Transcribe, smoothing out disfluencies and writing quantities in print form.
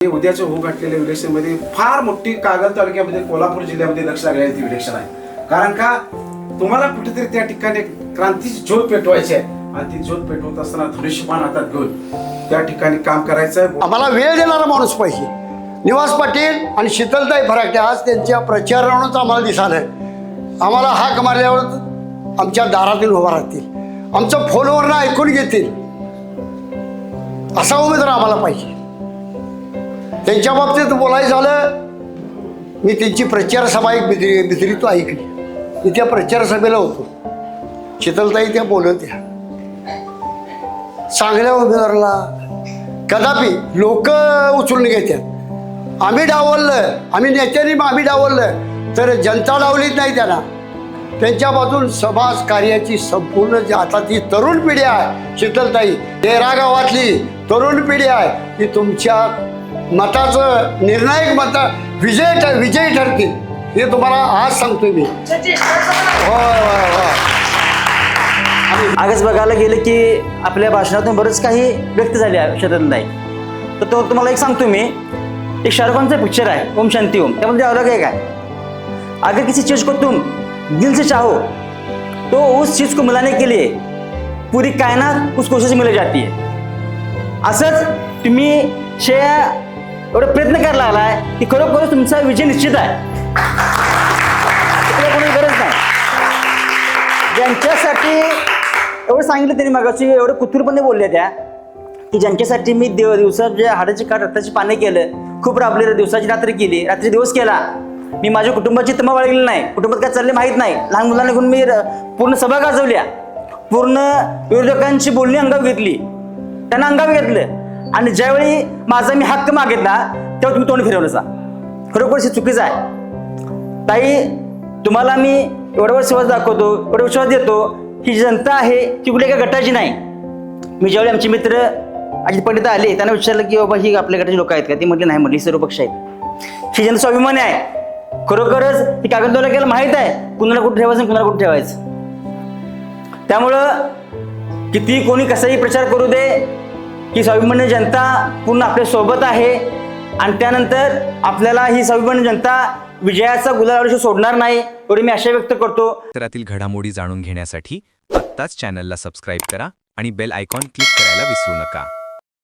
उद्याच्या होऊ घातलेल्या इलेक्शनमध्ये फार मोठी कागल तालुक्यामध्ये कोल्हापूर जिल्ह्यामध्ये लक्ष लागलेलं इलेक्शन आहे. कारण का तुम्हाला कुठेतरी त्या ठिकाणी क्रांतीची ज्योत पेटवायची आहे आणि ती ज्योत पेटवत असताना धनुष्यबाण हातात घेऊन त्या ठिकाणी काम करायचं आहे. आम्हाला वेळ देणारा माणूस पाहिजे. निवास पाटील आणि शीतलताई फराटे आज त्यांच्या प्रचारावरूनच आम्हाला दिसालं. आम्हाला हाक मारल्यावर आमच्या दारातील उभा राहतील, आमचं फोनवरनं ऐकून घेतील, असा उमेदवार आम्हाला पाहिजे. त्यांच्या बाबतीत बोलायचं झालं, मी त्यांची प्रचार सभा एक बिजरीतो ऐकली. मी त्या प्रचार सभेला होतो. शीतलताई त्या बोलत्या. चांगल्या उमेदवाराला कदापि लोक उचलून घेतात. आम्ही डावललं, आम्ही नेत्यांनी आम्ही डावललं तर जनता डावलीच नाही त्यांना. त्यांच्या बाजून समाज कार्याची संपूर्ण जी आता ती तरुण पिढी आहे, शीतलताई तेरा गावातली तरुण पिढी आहे, ती तुमच्या मताचं निर्णायक मत विजयी ठरतील हे तुम्हाला आज सांगतोय मी. आगच बघायला गेलं की आपल्या भाषणातून बरंच काही व्यक्त झाले शीतलताई. तर तो तुम्हाला एक सांगतो मी, एक शाहरुख खानचा पिक्चर आहे ओम शांती ओम, त्यामध्ये अलग एक आहे, अगर किसी चीज़ को तुम दिल से चाहो तो उस चीज़ को मिलाने के लिए पूरी कायनात उस कोशिश मिल जाती है. असंच तुम्ही एवढा प्रयत्न करायला लागलाय की खरोखरच तुमचा विजय निश्चित आहे. कोणी गरज नाही. ज्यांच्यासाठी एवढं सांगितलं त्यांनी मागाशी, एवढं कुतूरपणे बोलले त्या की ज्यांच्यासाठी मी दिवसात जे हाडाची काठ रक्ताची पाने केलं, खूप राबले, दिवसाची रात्र केली, रात्री दिवस केला. मी माझ्या कुटुंबाची तमा बाळगली नाही, कुटुंबात काय चालले माहीत नाही. लहान मुलांना घेऊन मी पूर्ण सभा गाजवल्या, पूर्ण विरोधकांची बोलणी अंगावर घेतली, त्यांना अंगावर घेतलं. आणि ज्यावेळी माझा मी हक्क मागितला तेव्हा तुम्ही तोंड फिरवलं. खरोखर चुकीचं आहे. ताई, तुम्हाला मी एवढा विश्वास दाखवतो, एवढा विश्वास देतो ही जनता आहे ती कुठल्या एका गटाची नाही. मी ज्यावेळी आमचे मित्र अजित पंडित आले, त्यांना विचारलं की बाबा ही आपल्या गटाची लोक आहेत का? ती म्हटली नाही, म्हटली सर्व पक्ष आहेत. ही जनता स्वाभिमानी आहे. खरोखरच ही कागदोला केलं माहीत आहे कुणाला कुठं ठेवायचं आणि कुणाला कुठं ठेवायचं. त्यामुळं किती कोणी कसाही प्रचार करू दे की स्वाभिमानी जनता पूर्ण आपल्या सोबत आहे. आणि त्यानंतर आपल्याला ही स्वाभिमानी जनता विजयाचा गुलाल सोडणार नाही एवढी मी आशा व्यक्त करतो. परिसरातील घडामोडी जाणून घेण्यासाठी आत्ताच चॅनलला सबस्क्राईब करा आणि बेल आयकॉन क्लिक करायला विसरू नका.